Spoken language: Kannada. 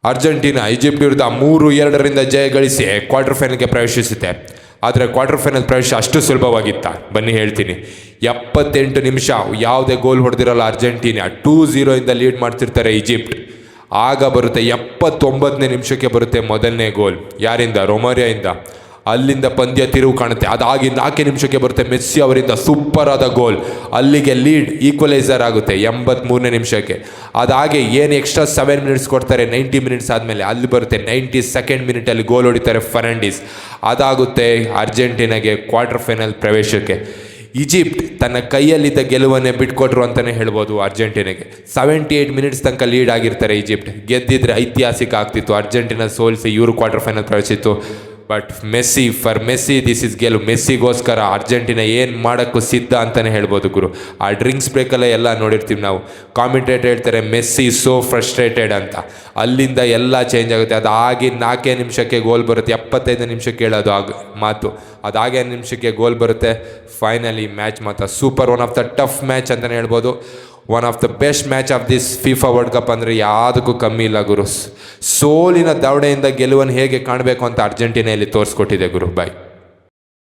ಅರ್ಜೆಂಟೀನಾ ಈಜಿಪ್ಟ್ ವಿರುದ್ಧ 3-2 ಜಯ ಗಳಿಸಿ ಕ್ವಾರ್ಟರ್ ಫೈನಲ್ಗೆ ಪ್ರವೇಶಿಸುತ್ತೆ. ಆದರೆ ಕ್ವಾರ್ಟರ್ ಫೈನಲ್ ಪ್ರವೇಶ ಅಷ್ಟು ಸುಲಭವಾಗಿತ್ತ? ಬನ್ನಿ ಹೇಳ್ತೀನಿ. 78 ನಿಮಿಷ ಯಾವುದೇ ಗೋಲ್ ಹೊಡೆದಿರಲ್ಲ ಅರ್ಜೆಂಟೀನಾ. 2-0 ಲೀಡ್ ಮಾಡ್ತಿರ್ತಾರೆ ಈಜಿಪ್ಟ್. ಆಗ ಬರುತ್ತೆ 79ನೇ ನಿಮಿಷಕ್ಕೆ ಬರುತ್ತೆ ಮೊದಲನೇ ಗೋಲ್. ಯಾರಿಂದ? ರೊಮಾರಿಯೋಯಿಂದ. ಅಲ್ಲಿಂದ ಪಂದ್ಯ ತಿರುವು ಕಾಣುತ್ತೆ. ಅದಾಗಿ 4 ನಿಮಿಷಕ್ಕೆ ಬರುತ್ತೆ ಮೆಸ್ಸಿ ಅವರಿಂದ ಸೂಪರ್ ಆದ ಗೋಲ್. ಅಲ್ಲಿಗೆ ಲೀಡ್ ಈಕ್ವಲೈಸರ್ ಆಗುತ್ತೆ 83ನೇ ನಿಮಿಷಕ್ಕೆ. ಅದಾಗೆ ಏನು ಎಕ್ಸ್ಟ್ರಾ 7 ಮಿನಿಟ್ಸ್ ಕೊಡ್ತಾರೆ 90 ಮಿನಿಟ್ಸ್ ಆದಮೇಲೆ. ಅಲ್ಲಿ ಬರುತ್ತೆ 92nd ಮಿನಿಟಲ್ಲಿ ಗೋಲ್ ಹೊಡಿತಾರೆ ಫರ್ನಾಂಡಿಸ್. ಅದಾಗುತ್ತೆ ಅರ್ಜೆಂಟೀನಾಗೆ ಕ್ವಾರ್ಟರ್ ಫೈನಲ್ ಪ್ರವೇಶಕ್ಕೆ. ಈಜಿಪ್ಟ್ ತನ್ನ ಕೈಯಲ್ಲಿದ್ದ ಗೆಲುವನ್ನೇ ಬಿಟ್ಕೊಟ್ರು ಅಂತಲೇ ಹೇಳ್ಬೋದು ಅರ್ಜೆಂಟೀನಾಗೆ. 78 ಮಿನಿಟ್ಸ್ ತನಕ ಲೀಡ್ ಆಗಿರ್ತಾರೆ ಈಜಿಪ್ಟ್. ಗೆದ್ದಿದ್ರೆ ಐತಿಹಾಸಿಕ ಆಗ್ತಿತ್ತು. ಅರ್ಜೆಂಟೀನಾ ಸೋಲಿಸಿ ಇವರು ಕ್ವಾರ್ಟರ್ ಫೈನಲ್ ಪ್ರವೇಶಿತ್ತು. ಬಟ್ ಮೆಸ್ಸಿ ದಿಸ್ ಇಸ್ ಗೆಲು. ಮೆಸ್ಸಿಗೋಸ್ಕರ ಅರ್ಜೆಂಟೀನಾ ಏನು ಮಾಡೋಕ್ಕೂ ಸಿದ್ಧ ಅಂತಲೇ ಹೇಳ್ಬೋದು ಗುರು. ಆ ಡ್ರಿಂಕ್ಸ್ ಬ್ರೇಕಲ್ಲೇ ಎಲ್ಲ ನೋಡಿರ್ತೀವಿ ನಾವು. ಕಾಮೆಂಟೇಟರ್ ಹೇಳ್ತಾರೆ ಮೆಸ್ಸಿ ಸೋ ಫ್ರಸ್ಟ್ರೇಟೆಡ್ ಅಂತ. ಅಲ್ಲಿಂದ ಎಲ್ಲ ಚೇಂಜ್ ಆಗುತ್ತೆ. ಅದಾಗಿ 4 ನಿಮಿಷಕ್ಕೆ ಗೋಲ್ ಬರುತ್ತೆ. 75 ನಿಮಿಷಕ್ಕೆ ಹೇಳೋದು ಮಾತು. ಅದಾಗೆ 5 ನಿಮಿಷಕ್ಕೆ ಗೋಲ್ ಬರುತ್ತೆ. ಫೈನಲಿ ಮ್ಯಾಚ್ ಮಾತ್ರ super. One of the tough match ಅಂತಲೇ ಹೇಳ್ಬೋದು. One of the best match of this FIFA world cup ಅಂದರೆ ಯಾವುದಕ್ಕೂ ಕಮ್ಮಿ ಇಲ್ಲ ಗುರು. ಸೋಲಿನ ದವಡೆಯಿಂದ ಗೆಲುವನ್ನು ಹೇಗೆ ಕಾಣಬೇಕು ಅಂತ ಅರ್ಜೆಂಟೀನಾಯಲ್ಲಿ ತೋರಿಸ್ಕೊಟ್ಟಿದೆ ಗುರು. ಬಾಯ್.